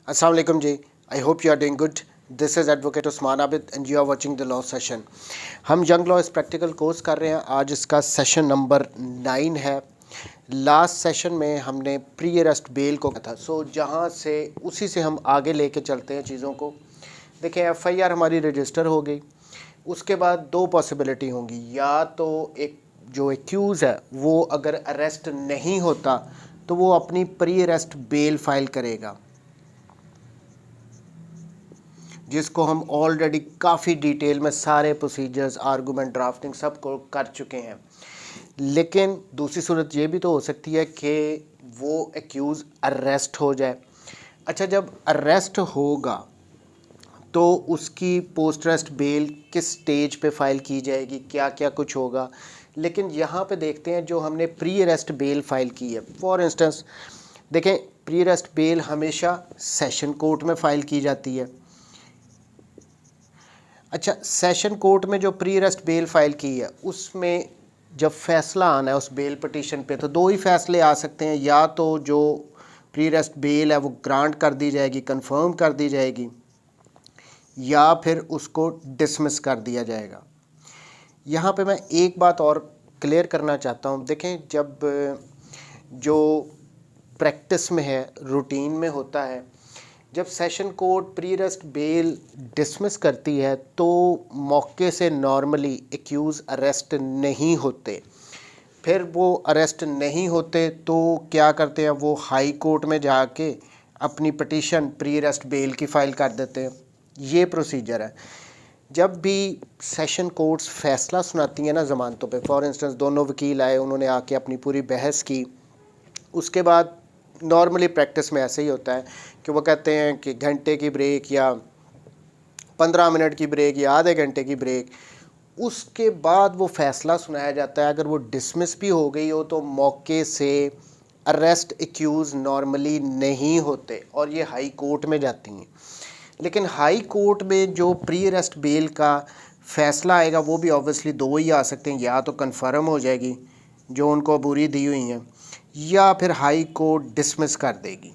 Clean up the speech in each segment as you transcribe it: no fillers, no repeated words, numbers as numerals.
अस्सलाम वालेकुम जी। I hope you are doing good. This is advocate Usman Abid and you are watching the law session. हम young law इस practical course कर रहे हैं। आज इसका सेशन नंबर 9 है। लास्ट सेशन में हमने प्री अरेस्ट बेल को था, जहाँ से उसी से हम आगे लेके चलते हैं चीज़ों को। देखें, एफआईआर हमारी रजिस्टर हो गई। उसके बाद दो पॉसिबिलिटी होंगी, या तो एक जो एक्यूज़ है वो अगर अरेस्ट नहीं होता तो वो अपनी प्री अरेस्ट बेल फाइल करेगा, जिसको हम ऑलरेडी काफ़ी डिटेल में सारे प्रोसीजर्स, आर्गूमेंट, ड्राफ्टिंग सब को कर चुके हैं। लेकिन दूसरी सूरत ये भी तो हो सकती है कि वो एक्यूज़ अरेस्ट हो जाए। अच्छा, जब अरेस्ट होगा तो उसकी पोस्ट अरेस्ट बेल किस स्टेज पे फाइल की जाएगी, क्या क्या कुछ होगा। लेकिन यहाँ पे देखते हैं जो हमने प्री अरेस्ट बेल फाइल की है। फॉर इंस्टेंस देखें, प्री अरेस्ट बेल हमेशा सेशन कोर्ट में फ़ाइल की जाती है। अच्छा, सेशन कोर्ट में जो प्री अरेस्ट बेल फाइल की है उसमें जब फैसला आना है उस बेल पटिशन पे, तो दो ही फैसले आ सकते हैं। या तो जो प्री अरेस्ट बेल है वो ग्रांट कर दी जाएगी, कंफर्म कर दी जाएगी, या फिर उसको डिसमिस कर दिया जाएगा। यहाँ पे मैं एक बात और क्लियर करना चाहता हूँ। देखें, जब जो प्रैक्टिस में है, रूटीन में होता है, जब session court pre arrest bell dismiss करती है तो मौके से नॉर्मली एक्यूज़ अरेस्ट नहीं होते। फिर वो अरेस्ट नहीं होते तो क्या करते हैं, वो हाई कोर्ट में जाके अपनी पिटीशन प्री अरेस्ट बेल की फ़ाइल कर देते हैं। ये प्रोसीजर है। जब भी सेशन कोर्ट्स फैसला सुनाती हैं ना ज़मानतों पे, फॉर इंस्टेंस दोनों वकील आए, उन्होंने आके अपनी पूरी बहस की, उसके बाद नॉर्मली प्रैक्टिस में ऐसे ही होता है कि वो कहते हैं कि घंटे की ब्रेक या 15 मिनट की ब्रेक या आधे घंटे की ब्रेक। उसके बाद वो फ़ैसला सुनाया जाता है। अगर वो डिसमिस भी हो गई हो तो मौके से अरेस्ट एक्यूज़ नॉर्मली नहीं होते और ये हाई कोर्ट में जाती हैं। लेकिन हाई कोर्ट में जो प्री अरेस्ट बेल का फ़ैसला आएगा वो भी ऑब्वियसली दो ही आ सकते हैं, या तो कन्फर्म हो जाएगी जो उनको अबूरी दी हुई हैं, या फिर हाई कोर्ट डिसमिस कर देगी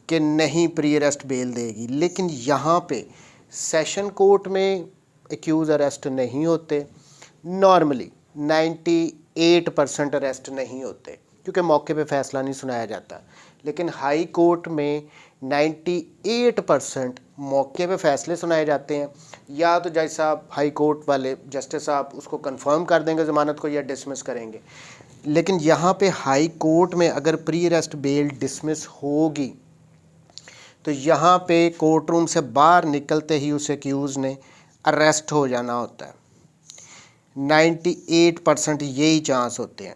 कि नहीं प्री अरेस्ट बेल देगी। लेकिन यहाँ पे सेशन कोर्ट में एक्यूज़ अरेस्ट नहीं होते, नॉर्मली 98% अरेस्ट नहीं होते क्योंकि मौके पे फ़ैसला नहीं सुनाया जाता। लेकिन हाई कोर्ट में 98% मौके पे फ़ैसले सुनाए जाते हैं। या तो जज साहब, हाई कोर्ट वाले जस्टिस साहब उसको कंफर्म कर देंगे ज़मानत को, या डिसमिस करेंगे। लेकिन यहाँ पे हाई कोर्ट में अगर प्री अरेस्ट बेल डिसमिस होगी तो यहाँ पे कोर्ट रूम से बाहर निकलते ही उस एक्यूज़ ने अरेस्ट हो जाना होता है। 98% यही चांस होते हैं।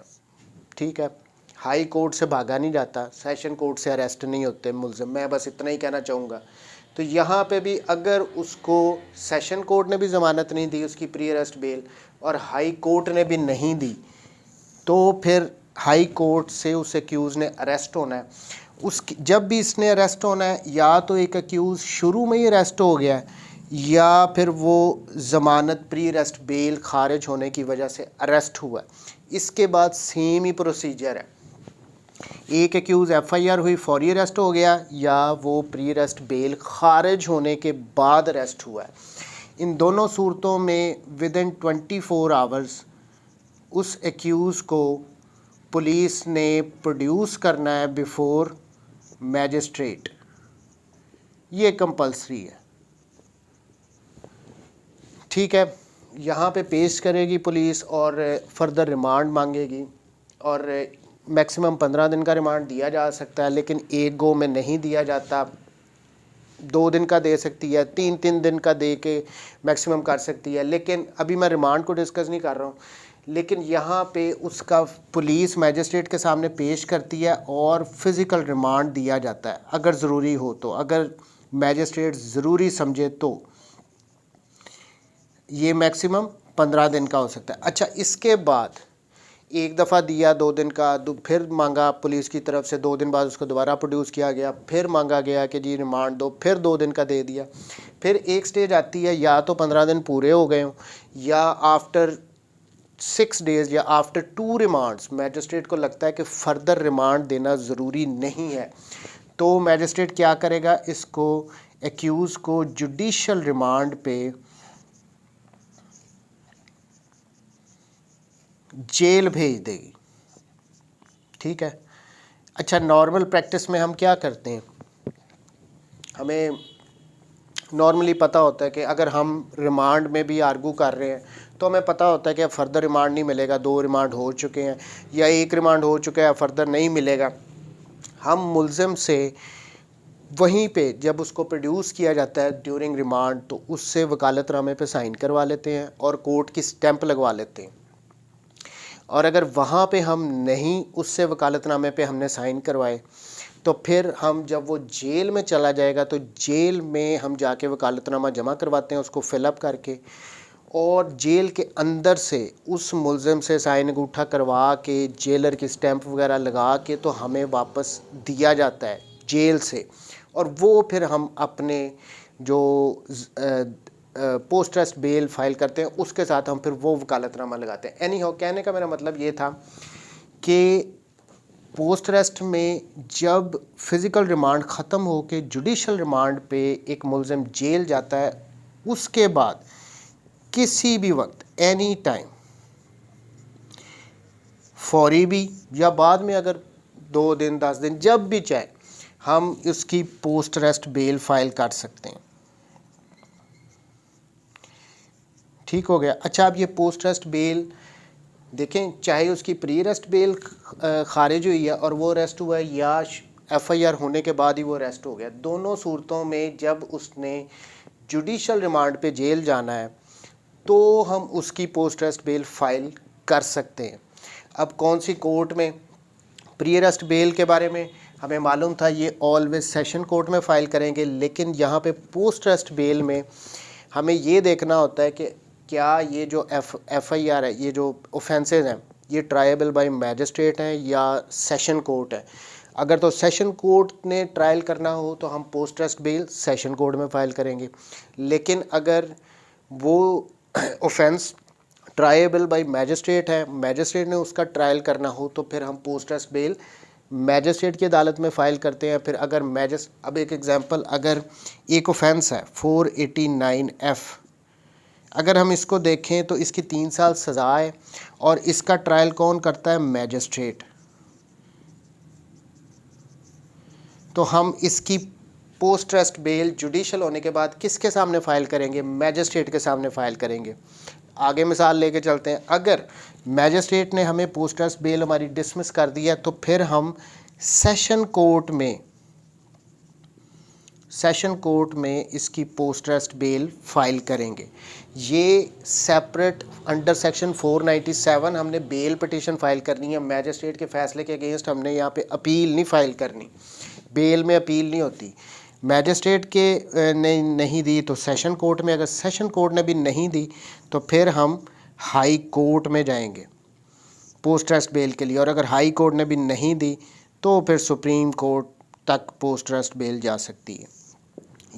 ठीक है, हाई कोर्ट से भागा नहीं जाता, सेशन कोर्ट से अरेस्ट नहीं होते मुलज़िम। मैं बस इतना ही कहना चाहूँगा। तो यहाँ पे भी अगर उसको सेशन कोर्ट ने भी ज़मानत नहीं दी उसकी प्री अरेस्ट बेल और हाई कोर्ट ने भी नहीं दी, तो फिर हाई कोर्ट से उस एक्यूज़ ने अरेस्ट होना है। जब भी इसने अरेस्ट होना है, या तो एक एक्यूज़ शुरू में ही अरेस्ट हो गया है, या फिर वो ज़मानत प्री अरेस्ट बेल खारिज होने की वजह से अरेस्ट हुआ है। इसके बाद सेम ही प्रोसीजर है। एक एक्यूज़ एफआईआर हुई, फौरी अरेस्ट हो गया, या वो प्री अरेस्ट बेल खारिज होने के बाद अरेस्ट हुआ है। इन दोनों सूरतों में विद इन 24 आवर्स उस एक्यूज़ को पुलिस ने प्रोड्यूस करना है बिफोर मैजिस्ट्रेट। ये कंपल्सरी है। ठीक है, यहाँ पे पेश करेगी पुलिस और फर्दर रिमांड मांगेगी, और मैक्सिमम 15 दिन का रिमांड दिया जा सकता है, लेकिन एक गो में नहीं दिया जाता। 2 दिन का दे सकती है, 3 दिन का दे के मैक्सिमम कर सकती है। लेकिन अभी मैं रिमांड को डिस्कस नहीं कर रहा हूँ। लेकिन यहाँ पे उसका पुलिस मैजिस्ट्रेट के सामने पेश करती है और फिज़िकल रिमांड दिया जाता है अगर ज़रूरी हो तो, अगर मैजिस्ट्रेट ज़रूरी समझे तो। ये मैक्सिमम 15 दिन का हो सकता है। अच्छा, इसके बाद एक दफ़ा दिया 2 दिन का, फिर मांगा पुलिस की तरफ से, 2 दिन बाद उसको दोबारा प्रोड्यूस किया गया, फिर मांगा गया कि जी रिमांड दो, फिर 2 दिन का दे दिया। फिर एक स्टेज आती है, या तो 15 दिन पूरे हो गए हों, या आफ्टर 6 डेज़ या आफ्टर 2 रिमांड्स मैजिस्ट्रेट को लगता है कि फ़र्दर रिमांड देना ज़रूरी नहीं है, तो मैजिस्ट्रेट क्या करेगा, इसको एक्यूज़ को जुडिशल रिमांड पे जेल भेज देगी। ठीक है। अच्छा, नॉर्मल प्रैक्टिस में हम क्या करते हैं, हमें नॉर्मली पता होता है कि अगर हम रिमांड में भी आर्गू कर रहे हैं तो हमें पता होता है कि फर्दर रिमांड नहीं मिलेगा, 2 रिमांड हो चुके हैं या 1 रिमांड हो चुका है, फर्दर नहीं मिलेगा। हम मुल्ज़िम से वहीं पे जब उसको प्रोड्यूस किया जाता है ड्यूरिंग रिमांड तो उससे वकालतनामे पे साइन करवा लेते हैं और कोर्ट की स्टैंप लगवा लेते हैं। और अगर वहाँ पे हम नहीं, उससे वकालतनामे पे हमने साइन करवाए, तो फिर हम जब वो जेल में चला जाएगा तो जेल में हम जाके वकालतनामा जमा करवाते हैं उसको फिलअप करके, और जेल के अंदर से उस मुल्ज़िम से साइन अंगूठा करवा के जेलर की स्टैंप वगैरह लगा के तो हमें वापस दिया जाता है जेल से, और वो फिर हम अपने जो पोस्ट ट्रस्ट बेल फाइल करते हैं उसके साथ हम फिर वो वकालतनामा लगाते हैं। एनी हाउ, कहने का मेरा मतलब ये था कि पोस्ट अरेस्ट में जब फिज़िकल रिमांड ख़त्म हो के जुडिशल रिमांड पे एक मुल्ज़िम जेल जाता है, उसके बाद किसी भी वक्त एनी टाइम, फौरी भी या बाद में अगर 2 दिन 10 दिन जब भी चाहे, हम उसकी पोस्ट अरेस्ट बेल फाइल कर सकते हैं। ठीक हो गया। अच्छा, अब ये पोस्ट अरेस्ट बेल देखें, चाहे उसकी प्री अरेस्ट बेल खारिज हुई है और वो अरेस्ट हुआ है या एफआईआर होने के बाद ही वो अरेस्ट हो गया, दोनों सूरतों में जब उसने जुडिशल रिमांड पे जेल जाना है तो हम उसकी पोस्ट अरेस्ट बेल फाइल कर सकते हैं। अब कौन सी कोर्ट में, प्री अरेस्ट बेल के बारे में हमें मालूम था ये ऑलवेज सेशन कोर्ट में फ़ाइल करेंगे, लेकिन यहाँ पे पोस्ट अरेस्ट बेल में हमें ये देखना होता है कि क्या ये जो एफआईआर है, ये जो ऑफेंसेस हैं, ये ट्रायबल बाय मैजिस्ट्रेट हैं या सेशन कोर्ट है। अगर तो सेशन कोर्ट ने ट्रायल करना हो तो हम post arrest bell session court में फ़ाइल करेंगे, लेकिन अगर वो ऑफेंस ट्रायबल बाय मैजिस्ट्रेट है, मैजिस्ट्रेट ने उसका ट्रायल करना हो तो फिर हम पोस्ट अरेस्ट बेल मैजिस्ट्रेट की अदालत में फ़ाइल करते हैं। फिर अगर अब एक एग्जांपल, अगर एक ऑफेंस है 489F, अगर हम इसको देखें तो इसकी 3 साल सज़ा है और इसका ट्रायल कौन करता है, मैजिस्ट्रेट। तो हम इसकी पोस्ट अरेस्ट बेल जुडिशल होने के बाद किसके सामने फ़ाइल करेंगे, मैजिस्ट्रेट के सामने फ़ाइल करेंगे। आगे मिसाल लेके चलते हैं, अगर मैजिस्ट्रेट ने हमें पोस्ट अरेस्ट बेल हमारी डिसमिस कर दिया तो फिर हम सेशन कोर्ट में इसकी पोस्ट अरेस्ट बेल फाइल करेंगे। ये सेपरेट अंडर सेक्शन 497 हमने बेल पिटीशन फाइल करनी है। मैजिस्ट्रेट के फैसले के अगेंस्ट हमने यहाँ पे अपील नहीं फाइल करनी, बेल में अपील नहीं होती। मैजिस्ट्रेट के ने नहीं दी तो सेशन कोर्ट में, अगर सेशन कोर्ट ने भी नहीं दी तो फिर हम हाई कोर्ट में जाएंगे पोस्ट अरेस्ट बेल के लिए, और अगर हाई कोर्ट ने भी नहीं दी तो फिर सुप्रीम कोर्ट तक पोस्ट अरेस्ट बेल जा सकती है।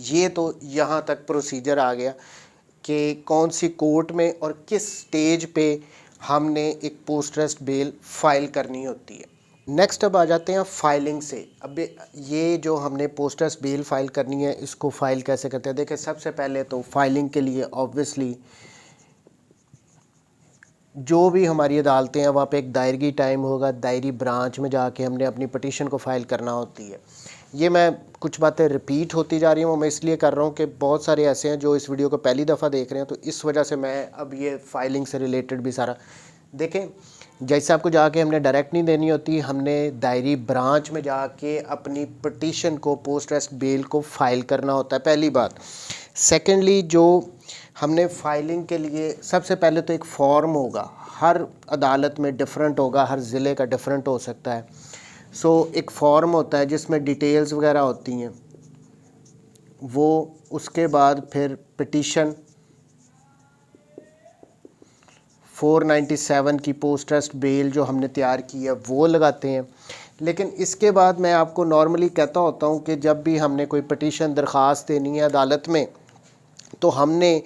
ये तो यहाँ तक प्रोसीजर आ गया कि कौन सी कोर्ट में और किस स्टेज पे हमने एक पोस्ट अरेस्ट बेल फाइल करनी होती है। नेक्स्ट अब आ जाते हैं फाइलिंग से। अब ये जो हमने पोस्ट अरेस्ट बेल फाइल करनी है, इसको फाइल कैसे करते हैं। देखिए, सबसे पहले तो फाइलिंग के लिए ऑब्वियसली जो भी हमारी अदालतें हैं वहाँ पे एक दायरगी टाइम होगा, दायरी ब्रांच में जाके हमने अपनी पटिशन को फ़ाइल करना होती है। ये मैं कुछ बातें रिपीट होती जा रही हूँ, मैं इसलिए कर रहा हूँ कि बहुत सारे ऐसे हैं जो इस वीडियो को पहली दफ़ा देख रहे हैं, तो इस वजह से मैं अब ये फाइलिंग से रिलेटेड भी सारा देखें। जैसे आपको जाके हमने डायरेक्ट नहीं देनी होती, हमने दायरी ब्रांच में जाके अपनी पटिशन को पोस्ट अरेस्ट बेल को फ़ाइल करना होता है, पहली बात। सेकेंडली, जो हमने फाइलिंग के लिए सबसे पहले तो एक फॉर्म होगा, हर अदालत में डिफरेंट होगा, हर ज़िले का डिफरेंट हो सकता है। एक फॉर्म होता है जिसमें डिटेल्स वगैरह होती हैं, वो उसके बाद फिर पिटीशन 497 की पोस्ट अरेस्ट बेल जो हमने तैयार की है वो लगाते हैं। लेकिन इसके बाद मैं आपको नॉर्मली कहता होता हूँ कि जब भी हमने कोई पिटीशन दरख्वास्त देनी है अदालत में तो हमने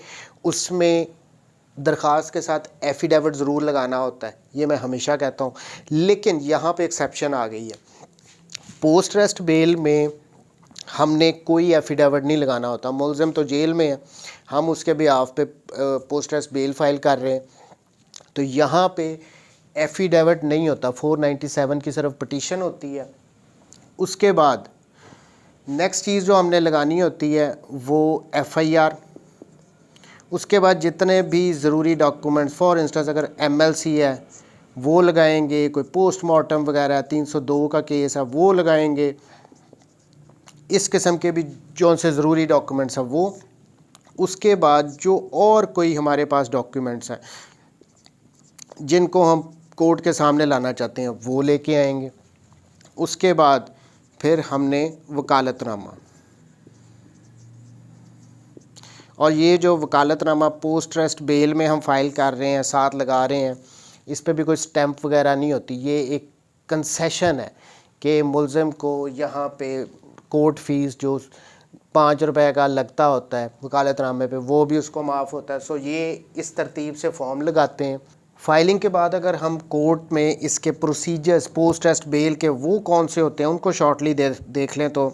उसमें दरख्वास्त के साथ एफिडेविट ज़रूर लगाना होता है, ये मैं हमेशा कहता हूँ। लेकिन यहाँ पे एक्सेप्शन आ गई है। पोस्ट अरेस्ट बेल में हमने कोई एफिडेविट नहीं लगाना होता। मुलज़िम तो जेल में है, हम उसके बिहाफ पे पोस्ट अरेस्ट बेल फाइल कर रहे हैं, तो यहाँ पे एफिडेविट नहीं होता। 497 की सिर्फ पटिशन होती है। उसके बाद नेक्स्ट चीज़ जो हमने लगानी होती है वो FIR। उसके बाद जितने भी ज़रूरी डॉक्यूमेंट्स, फॉर इंस्टेंस अगर MLC है वो लगाएंगे, कोई पोस्टमार्टम वगैरह 302 का केस है वो लगाएंगे, इस किस्म के भी जो से ज़रूरी डॉक्यूमेंट्स हैं वो। उसके बाद जो और कोई हमारे पास डॉक्यूमेंट्स हैं जिनको हम कोर्ट के सामने लाना चाहते हैं वो लेके आएंगे। उसके बाद फिर हमने वकालतनामा, और ये जो वकालतनामा पोस्ट अरेस्ट बेल में हम फाइल कर रहे हैं, साथ लगा रहे हैं, इस पे भी कोई स्टैंप वगैरह नहीं होती। ये एक कंसेशन है कि मुलज़िम को यहाँ पे कोर्ट फ़ीस जो 5 रुपए का लगता होता है वकालतनामे पे, वो भी उसको माफ़ होता है। सो ये इस तरतीब से फॉर्म लगाते हैं। फाइलिंग के बाद अगर हम कोर्ट में इसके प्रोसीजर्स पोस्ट अरेस्ट बेल के वो कौन से होते हैं उनको शॉर्टली देख लें तो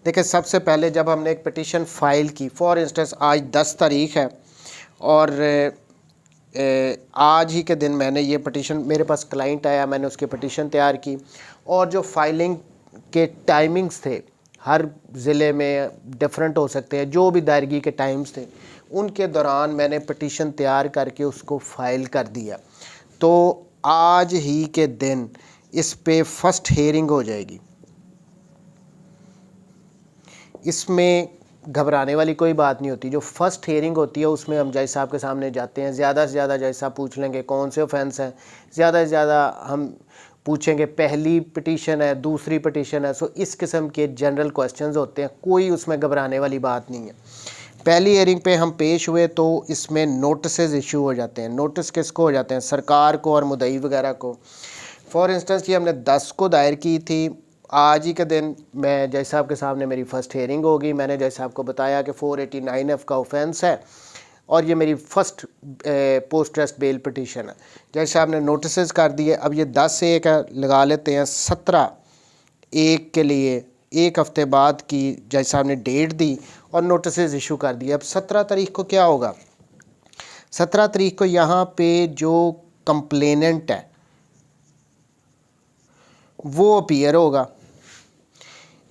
देखिए, सबसे पहले जब हमने एक पिटीशन फ़ाइल की, फॉर इंस्टेंस आज 10 तारीख़ है और आज ही के दिन मैंने ये पिटीशन, मेरे पास क्लाइंट आया, मैंने उसकी पिटीशन तैयार की, और जो फाइलिंग के टाइमिंग्स थे हर ज़िले में डिफरेंट हो सकते हैं, जो भी दायरगी के टाइम्स थे उनके दौरान मैंने पिटीशन तैयार करके उसको फ़ाइल कर दिया। तो आज ही के दिन इस पे फर्स्ट हेयरिंग हो जाएगी। इसमें घबराने वाली कोई बात नहीं होती। जो फर्स्ट हेयरिंग होती है उसमें हम जज साहब के सामने जाते हैं, ज़्यादा से ज़्यादा जज साहब पूछ लेंगे कौन से ऑफेंस हैं, ज़्यादा से ज़्यादा हम पूछेंगे पहली पिटीशन है, दूसरी पिटीशन है। सो इस किस्म के जनरल क्वेश्चंस होते हैं, कोई उसमें घबराने वाली बात नहीं है। पहली हेयरिंग पे हम पेश हुए तो इसमें नोटिसेस इशू हो जाते हैं। नोटिस किसको हो जाते हैं? सरकार को और मुदई वगैरह को। फॉर इंस्टेंस ये हमने 10 को दायर की थी, आज ही के दिन मैं जज साहब के सामने मेरी फ़र्स्ट हेयरिंग होगी। मैंने जज साहब को बताया कि 489F का ऑफेंस है और ये मेरी first post arrest bell petition है। जज साहब ने नोटिस कर दिए। अब ये 10 से 1 लगा लेते हैं, 17/1 के लिए 1 हफ़्ते बाद की जज साहब ने डेट दी और नोटिस इशू कर दिए। अब 17 तारीख को क्या होगा? 17 तारीख को यहाँ पे जो कंप्लेनेंट है वो अपीयर होगा।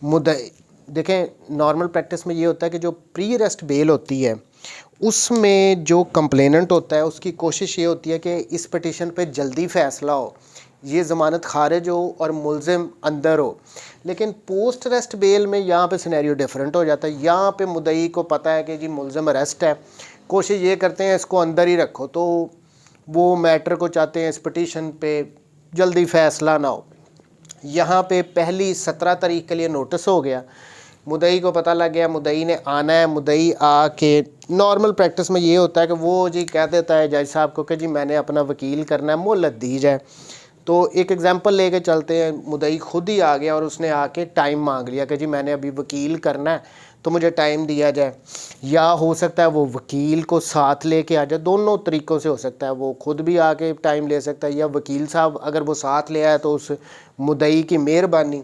मुद्दई, देखें नॉर्मल प्रैक्टिस में ये होता है कि जो प्री अरेस्ट बेल होती है उसमें जो कंप्लेनेंट होता है उसकी कोशिश ये होती है कि इस पिटीशन पे जल्दी फ़ैसला हो, ये ज़मानत खारिज हो और मुलज़िम अंदर हो। लेकिन पोस्ट अरेस्ट बेल में यहाँ पे सिनेरियो डिफरेंट हो जाता है। यहाँ पे मुद्दई को पता है कि जी मुलज़िम अरेस्ट है, कोशिश ये करते हैं इसको अंदर ही रखो, तो वो मैटर को चाहते हैं इस पिटीशन पे जल्दी फ़ैसला ना हो। यहाँ पे पहली 17 तारीख के लिए नोटिस हो गया, मुद्दई को पता लग गया, मुद्दई ने आना है। मुद्दई आके नॉर्मल प्रैक्टिस में ये होता है कि वो जी कह देता है जज साहब को कि जी मैंने अपना वकील करना है, मोहलत दी जाए। तो एक एग्जांपल लेके चलते हैं, मुद्दई खुद ही आ गया और उसने आके टाइम मांग लिया कि जी मैंने अभी वकील करना है तो मुझे टाइम दिया जाए। या हो सकता है वो वकील को साथ लेके आ जाए, दोनों तरीक़ों से हो सकता है। वो खुद भी आके टाइम ले सकता है या वकील साहब अगर वो साथ ले आए तो उस मुद्दई की मेहरबानी।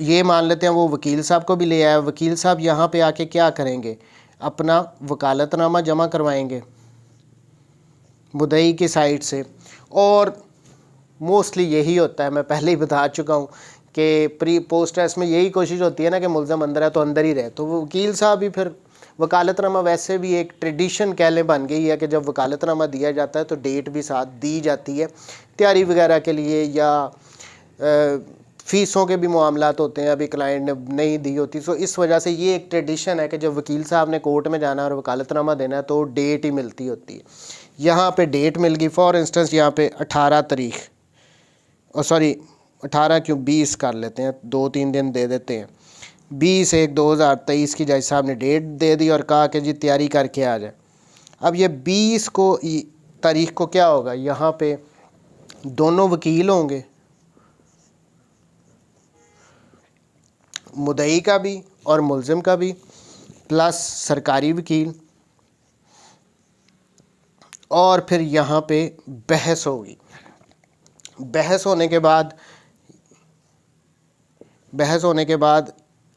ये मान लेते हैं वो वकील साहब को भी ले आया। वकील साहब यहाँ पे आके क्या करेंगे? अपना वकालतनामा जमा करवाएंगे मुद्दई की साइड से। और मोस्टली यही होता है, मैं पहले ही बता चुका हूँ कि प्री पोस्ट अरेस्ट में यही कोशिश होती है ना कि मुलज़िम अंदर है तो अंदर ही रहे। तो वकील साहब भी फिर वकालतनामा, वैसे भी एक ट्रेडिशन कह लें बन गई है कि जब वकालतनामा दिया जाता है तो डेट भी साथ दी जाती है तैयारी वगैरह के लिए, या फ़ीसों के भी मामलात होते हैं, अभी क्लाइंट ने नहीं दी होती। सो इस वजह से ये एक ट्रेडिशन है कि जब वकील साहब ने कोर्ट में जाना और वकालतनामा देना है तो डेट ही मिलती होती है। यहाँ पे डेट मिल गई। फॉर इंस्टेंस यहाँ पे 18 तारीख, और सॉरी 18 क्यों 20 कर लेते हैं, 2-3 दिन दे देते हैं। 20/1/2023 की जज साहब ने डेट दे दी और कहा कि जी तैयारी करके आ जाए। अब ये 20 तारीख को क्या होगा? यहाँ पे दोनों वकील होंगे, मुद्दई का भी और मुलज़िम का भी, प्लस सरकारी वकील, और फिर यहाँ पे बहस होगी। बहस होने के बाद बहस होने के बाद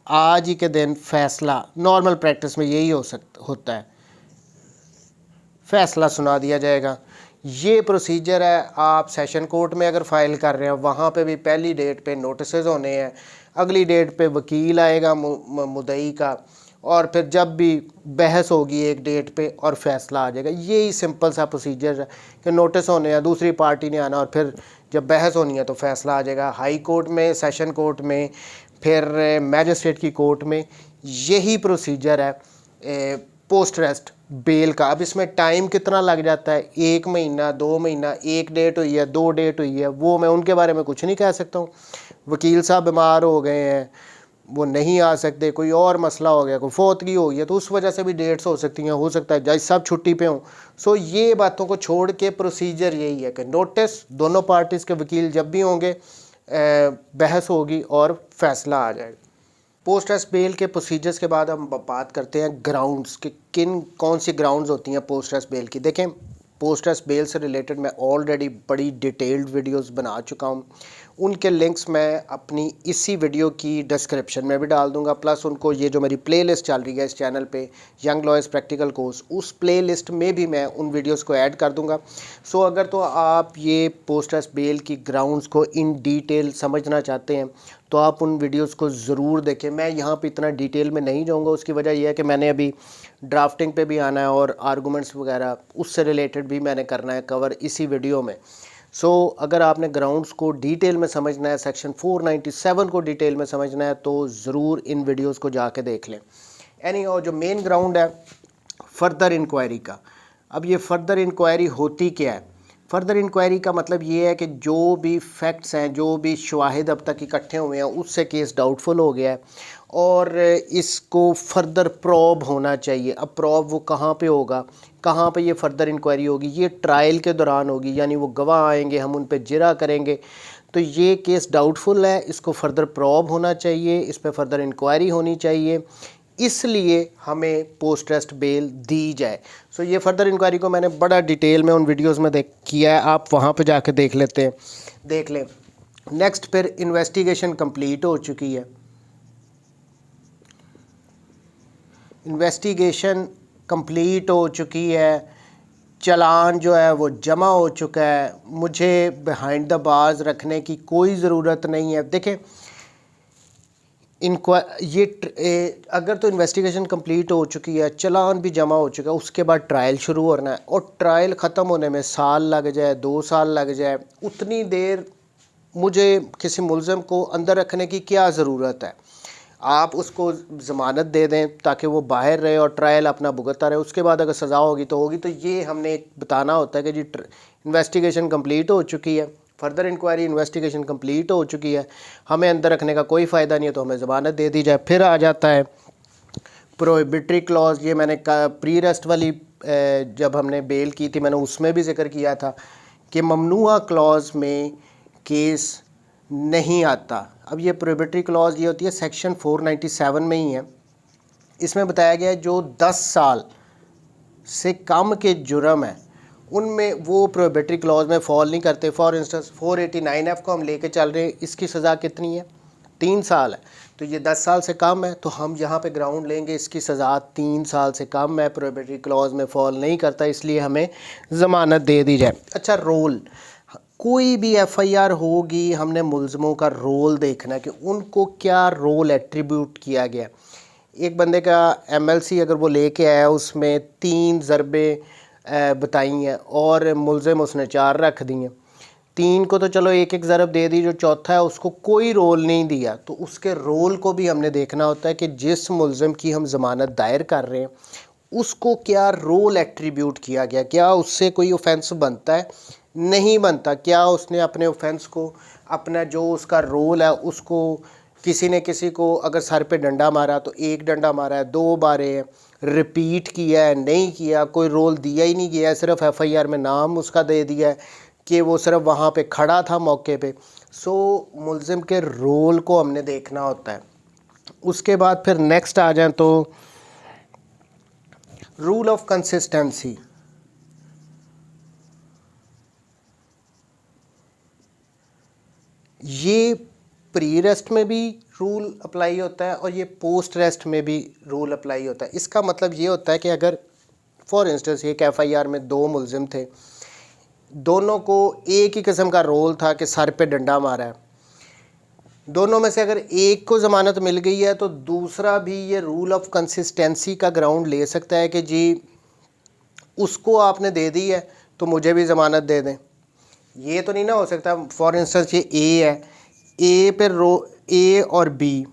आज ही के दिन फैसला, नॉर्मल प्रैक्टिस में यही होता है, फैसला सुना दिया जाएगा। ये प्रोसीजर है। आप सेशन कोर्ट में अगर फ़ाइल कर रहे हैं वहाँ पे भी पहली डेट पे नोटिसेस होने हैं, अगली डेट पे वकील आएगा मुद्दई का, और फिर जब भी बहस होगी एक डेट पे और फैसला आ जाएगा। यही सिंपल सा प्रोसीजर है कि नोटिस होने हैं, दूसरी पार्टी ने आना, और फिर जब बहस होनी है तो फैसला आ जाएगा। हाई कोर्ट में, सेशन कोर्ट में, फिर मैजिस्ट्रेट की कोर्ट में यही प्रोसीजर है पोस्ट अरेस्ट बेल का। अब इसमें टाइम कितना लग जाता है, 1 महीना, 2 महीना, 1 डेट हुई है, 2 डेट हुई है, वो मैं उनके बारे में कुछ नहीं कह सकता हूँ। वकील साहब बीमार हो गए हैं, वो नहीं आ सकते, कोई और मसला हो गया, कोई फौतगी हो गई है, तो उस वजह से भी डेट्स हो सकती हैं, हो सकता है जज साहब छुट्टी पे हों। सो ये बातों को छोड़ के प्रोसीजर यही है कि नोटिस, दोनों पार्टीज़ के वकील जब भी होंगे, बहस होगी और फैसला आ जाएगा। पोस्ट अरेस्ट बेल के प्रोसीजर्स के बाद हम बात करते हैं ग्राउंड्स कि कौन सी ग्राउंड्स होती हैं पोस्ट अरेस्ट बेल की। देखें, पोस्ट अरेस्ट बेल से रिलेटेड मैं ऑलरेडी बड़ी डिटेल्ड वीडियोस बना चुका हूं। उनके लिंक्स मैं अपनी इसी वीडियो की डिस्क्रिप्शन में भी डाल दूंगा, प्लस उनको ये जो मेरी प्लेलिस्ट चल रही है इस चैनल पे, यंग लॉयर्स प्रैक्टिकल कोर्स, उस प्लेलिस्ट में भी मैं उन वीडियोस को ऐड कर दूंगा। सो अगर तो आप ये पोस्ट अरेस्ट बेल की ग्राउंड्स को इन डिटेल समझना चाहते हैं तो आप उन वीडियोस को ज़रूर देखें। मैं यहाँ पे इतना डिटेल में नहीं जाऊँगा, उसकी वजह यह है कि मैंने अभी ड्राफ्टिंग पे भी आना है और आर्गूमेंट्स वगैरह उससे रिलेटेड भी मैंने करना है कवर इसी वीडियो में। सो अगर आपने ग्राउंड्स को डिटेल में समझना है, सेक्शन 497 को डिटेल में समझना है, तो ज़रूर इन वीडियोज़ को जाके देख लें। और जो मेन ग्राउंड है फर्दर इंक्वायरी का, अब ये फर्दर इंक्वायरी होती क्या है? फर्दर इंक्वायरी का मतलब ये है कि जो भी फैक्ट्स हैं, जो भी शवाहिद अब तक इकट्ठे हुए हैं, उससे केस डाउटफुल हो गया है और इसको फर्दर प्रॉब होना चाहिए। अब प्रॉब वो कहाँ पे होगा, कहाँ पे ये फर्दर इंक्वायरी होगी? ये ट्रायल के दौरान होगी, यानी वो गवाह आएंगे, हम उन पे जिरा करेंगे। तो ये केस डाउटफुल है, इसको फर्दर प्रॉब होना चाहिए, इस पर फर्दर इंक्वायरी होनी चाहिए, इसलिए हमें पोस्ट अरेस्ट बेल दी जाए। सो ये फर्दर इंक्वायरी को मैंने बड़ा डिटेल में उन वीडियोस में किया है, आप वहाँ पे जाके देख लें। नेक्स्ट, फिर इन्वेस्टिगेशन कंप्लीट हो चुकी है, इन्वेस्टिगेशन कंप्लीट हो चुकी है, चालान जो है वो जमा हो चुका है, मुझे बिहाइंड द बार्स रखने की कोई ज़रूरत नहीं है। देखें, अगर तो इन्वेस्टिगेशन कंप्लीट हो चुकी है, चालान भी जमा हो चुका है, उसके बाद ट्रायल शुरू होना है, और ट्रायल ख़त्म होने में साल लग जाए, 2 साल लग जाए, उतनी देर मुझे किसी मुलज़म को अंदर रखने की क्या ज़रूरत है? आप उसको ज़मानत दे दें ताकि वो बाहर रहे और ट्रायल अपना भुगतता रहे, उसके बाद अगर सज़ा होगी तो होगी। तो ये हमने बताना होता है कि जी इन्वेस्टिगेशन कंप्लीट हो चुकी है, फर्दर इंक्वायरी इन्वेस्टिगेशन कंप्लीट हो चुकी है, हमें अंदर रखने का कोई फ़ायदा नहीं है, तो हमें ज़मानत दे दी जाए। फिर आ जाता है प्रोहिबिटरी क्लॉज। ये मैंने प्री अरेस्ट वाली जब हमने बेल की थी, मैंने उसमें भी जिक्र किया था कि ममनुआ क्लॉज में केस नहीं आता। अब ये प्रोहिबिटरी क्लॉज ये होती है सेक्शन 497 में ही है। इसमें बताया गया है जो 10 साल से कम के जुर्म है उनमें वो प्रोहिबिटरी क्लॉज में फॉल नहीं करते। फॉर इंस्टेंस 489F को हम लेके चल रहे हैं, इसकी सज़ा कितनी है? 3 साल है। तो ये 10 साल से कम है, तो हम यहाँ पे ग्राउंड लेंगे इसकी सज़ा 3 साल से कम है, प्रोहिबिटरी क्लॉज में फॉल नहीं करता, इसलिए हमें ज़मानत दे दी जाए। अच्छा, रोल, कोई भी FIR होगी, हमने मुलज़मों का रोल देखना है कि उनको क्या रोल एट्रीब्यूट किया गया। एक बंदे का MLC अगर वो लेके आया, उसमें 3 ज़रबे बताई हैं और मुलज़म उसने 4 रख दी हैं। 3 को तो चलो एक एक ज़रब दे दी, जो चौथा है उसको कोई रोल नहीं दिया, तो उसके रोल को भी हमने देखना होता है कि जिस मुलज़म की हम ज़मानत दायर कर रहे हैं उसको क्या रोल एट्रीब्यूट किया गया, क्या उससे कोई ऑफेंस बनता है, नहीं बनता, क्या उसने अपने ऑफेंस को, अपना जो उसका रोल है उसको, किसी ने किसी को अगर सर पे डंडा मारा तो 1 डंडा मारा है, 2 मारे हैं, रिपीट किया है, नहीं किया, कोई रोल दिया ही नहीं गया है, सिर्फ FIR में नाम उसका दे दिया है कि वो सिर्फ वहाँ पे खड़ा था मौके पे। सो मुलज़िम के रोल को हमने देखना होता है। उसके बाद फिर नेक्स्ट आ जाए तो रूल ऑफ कंसिस्टेंसी। ये प्री अरेस्ट में भी रूल अप्लाई होता है और ये पोस्ट रेस्ट में भी रूल अप्लाई होता है। इसका मतलब ये होता है कि अगर फॉर इंस्टेंस एक एफआईआर में 2 मुलजिम थे, दोनों को एक ही किस्म का रोल था कि सर पे डंडा मारा है, दोनों में से अगर एक को ज़मानत मिल गई है तो दूसरा भी ये रूल ऑफ कंसिस्टेंसी का ग्राउंड ले सकता है कि जी उसको आपने दे दी है तो मुझे भी ज़मानत दे दें। ये तो नहीं ना हो सकता। फॉर इंस्टेंस ये ए है, ए और बी,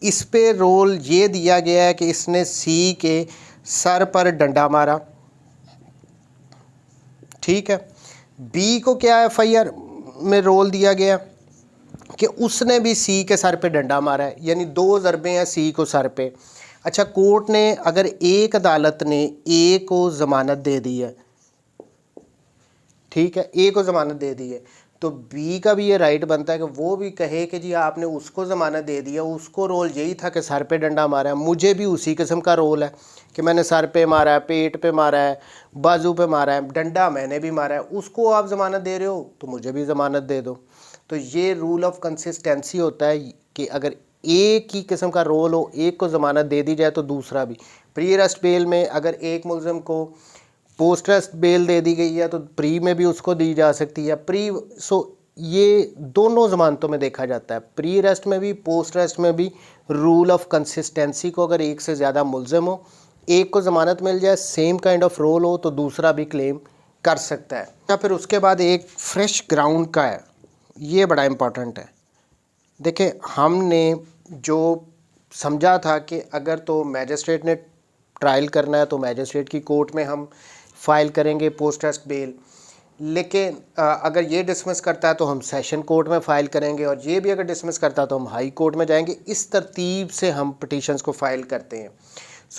इस पे रोल ये दिया गया है कि इसने सी के सर पर डंडा मारा, ठीक है। बी को क्या एफआईआर में रोल दिया गया कि उसने भी सी के सर पे डंडा मारा है, यानी 2 ज़रबे हैं सी को सर पे। अच्छा, कोर्ट ने अगर एक अदालत ने ए को ज़मानत दे दी है, ठीक है, ए को ज़मानत दे दी है, तो बी का भी ये राइट बनता है कि वो भी कहे कि जी आपने उसको ज़मानत दे दिया, उसको रोल यही था कि सर पे डंडा मारा है, मुझे भी उसी किस्म का रोल है कि मैंने सर पे मारा है, पेट पे मारा है, बाजू पे मारा है, डंडा मैंने भी मारा है, उसको आप ज़मानत दे रहे हो तो मुझे भी ज़मानत दे दो। तो ये रूल ऑफ कंसिस्टेंसी होता है कि अगर एक ही किस्म का रोल हो, एक को ज़मानत दे दी जाए तो दूसरा भी। प्री अरेस्ट बेल में अगर एक मुलज़िम को पोस्ट अरेस्ट बेल दे दी गई है तो प्री में भी उसको दी जा सकती है। ये दोनों ज़मानतों में देखा जाता है, प्री अरेस्ट में भी पोस्ट अरेस्ट में भी रूल ऑफ कंसिस्टेंसी को अगर एक से ज़्यादा मुलज़िम हो, एक को ज़मानत मिल जाए, सेम काइंड ऑफ रोल हो, तो दूसरा भी क्लेम कर सकता है। या फिर उसके बाद एक फ्रेश ग्राउंड का है, ये बड़ा इम्पॉर्टेंट है। देखिए, हमने जो समझा था कि अगर तो मैजिस्ट्रेट ने ट्रायल करना है तो मैजिस्ट्रेट की कोर्ट में हम फाइल करेंगे पोस्ट अरेस्ट बेल, लेकिन अगर ये डिसमिस करता है तो हम सेशन कोर्ट में फ़ाइल करेंगे, और ये भी अगर डिसमिस करता है तो हम हाई कोर्ट में जाएंगे। इस तरतीब से हम पटिशन्स को फ़ाइल करते हैं।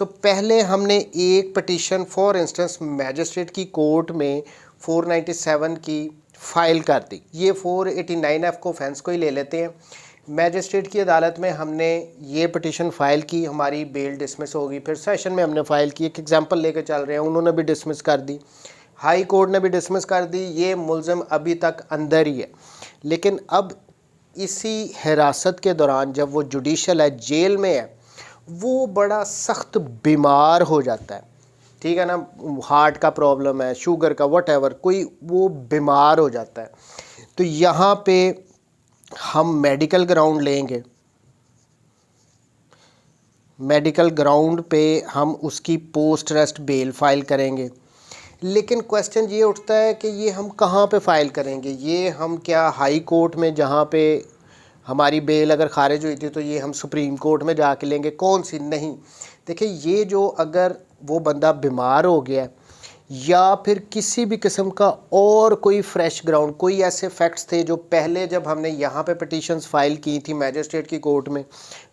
पहले हमने एक पटिशन फॉर इंस्टेंस मैजिस्ट्रेट की कोर्ट में 497 की फ़ाइल कर दी। ये 489F को ऑफेंस को ही ले लेते हैं। मैजिस्ट्रेट की अदालत में हमने ये पटिशन फ़ाइल की, हमारी बेल डिसमिस होगी। फिर सेशन में हमने फ़ाइल की, एक एग्जांपल लेके चल रहे हैं, उन्होंने भी डिसमिस कर दी, हाई कोर्ट ने भी डिसमिस कर दी। ये मुलज़िम अभी तक अंदर ही है, लेकिन अब इसी हिरासत के दौरान जब वो जुडिशल है, जेल में है, वो बड़ा सख्त बीमार हो जाता है, ठीक है ना, हार्ट का प्रॉब्लम है, शुगर का, वट कोई वो बीमार हो जाता है, तो यहाँ पे हम मेडिकल ग्राउंड लेंगे। मेडिकल ग्राउंड पे हम उसकी पोस्ट अरेस्ट बेल फाइल करेंगे। लेकिन क्वेश्चन ये उठता है कि ये हम कहाँ पे फ़ाइल करेंगे? ये हम क्या हाई कोर्ट में, जहाँ पे हमारी बेल अगर ख़ारिज हुई थी, तो ये हम सुप्रीम कोर्ट में जाके लेंगे? कौन सी? नहीं। देखिए, ये जो अगर वो बंदा बीमार हो गया या फिर किसी भी किस्म का और कोई फ्रेश ग्राउंड, कोई ऐसे फैक्ट्स थे जो पहले जब हमने यहाँ पे पिटीशंस फाइल की थी मैजिस्ट्रेट की कोर्ट में,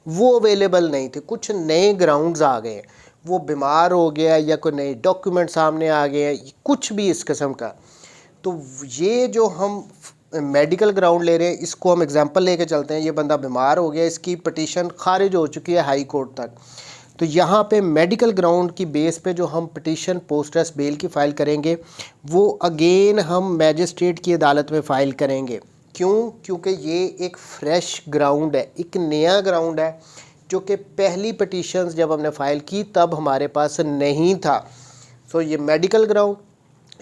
वो अवेलेबल नहीं थे, कुछ नए ग्राउंड्स आ गए हैं, वो बीमार हो गया या कोई नए डॉक्यूमेंट सामने आ गए हैं, कुछ भी इस किस्म का, तो ये जो हम मेडिकल ग्राउंड ले रहे हैं, इसको हम एग्जांपल लेके चलते हैं। ये बंदा बीमार हो गया, इसकी पिटीशन खारिज हो चुकी है हाई कोर्ट तक, तो यहाँ पे मेडिकल ग्राउंड की बेस पे जो हम पिटीशन पोस्ट अरेस्ट बेल की फ़ाइल करेंगे, वो अगेन हम मैजिस्ट्रेट की अदालत में फ़ाइल करेंगे। क्यों? क्योंकि ये एक फ़्रेश ग्राउंड है, एक नया ग्राउंड है, जो कि पहली पिटीशंस जब हमने फ़ाइल की तब हमारे पास नहीं था। ये मेडिकल ग्राउंड